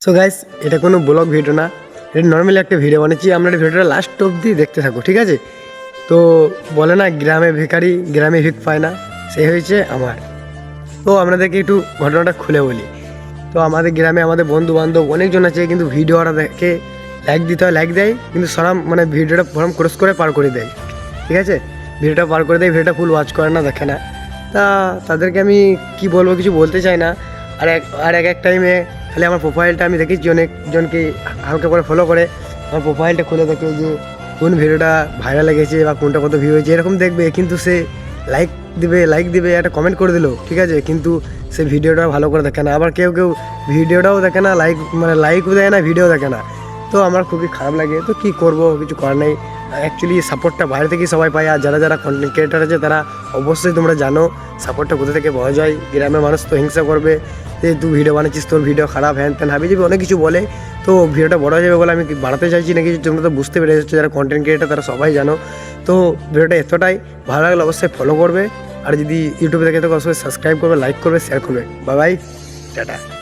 So guys, এটা কোনো blog video না, এটা নর্মালি একটা ভিডিও বানিয়েছি। আমরা ভিডিওটা লাস্ট অবধি দেখতে থাকো, ঠিক আছে? তো বলে না, গ্রামে ভিখারি গ্রামে ভিক পায় না, সে হয়েছে আমার। তো আপনাদেরকে একটু ঘটনাটা খুলে বলি। তো আমাদের গ্রামে আমাদের বন্ধু বান্ধব অনেকজন আছে, কিন্তু ভিডিওটা দেখে লাইক দিতে হয়, লাইক দেয়, কিন্তু সরাম মানে ভিডিওটা ফরম ক্রস করে পার করে দেয়, ঠিক আছে? ভিডিওটা পার করে দেয়, ভিডিওটা ফুল ওয়াচ করে না, দেখে না। তা তাদেরকে আমি কি বলবো, কিছু বলতে চাই না। আর এক টাইমে খালি আমার প্রোফাইলটা আমি দেখেছি, অনেকজনকে হালকা করে ফলো করে আমার প্রোফাইলটা খুলে দেখে যে কোন ভিডিওটা ভাইরাল লেগেছে বা কোনটা কত ভিউ হয়েছে, এরকম দেখবে। কিন্তু সে লাইক দিবে, একটা কমেন্ট করে দিল, ঠিক আছে, কিন্তু সে ভিডিওটা ভালো করে দেখে না। আবার কেউ ভিডিওটাও দেখে না, লাইকও দেয় না, ভিডিও দেখে না। তো আমার খুবই খারাপ লাগে। তো কি করব, কিছু করার নেই। অ্যাকচুয়ালি সাপোর্টটা বাইরে থেকেই সবাই পায়। আর যারা কন্টেন্ট ক্রিয়েটার আছে তারা অবশ্যই, তোমরা জানো সাপোর্টটা কোথা থেকে পাওয়া যায়। গ্রামের মানুষ তো হিংসা করবে যে তুই ভিডিও বানাচ্ছিস, তোর ভিডিও খারাপ, হ্যান ত্যান হাবি যাবে, অনেক কিছু বলে। তো ভিডিওটা বড় হয়ে যাবে বলে আমি বাড়াতে চাইছি না কিছু। তোমরা তো বুঝতে পেরে যাচ্ছ, যারা কন্টেন্ট ক্রিয়েটার তারা সবাই জানো। তো ভিডিওটা এতটাই ভালো লাগলে অবশ্যই ফলো করবে। আর যদি ইউটিউবে দেখে তো অবশ্যই সাবস্ক্রাইব করবে, লাইক করবে, শেয়ার করবে। Bye bye, tata.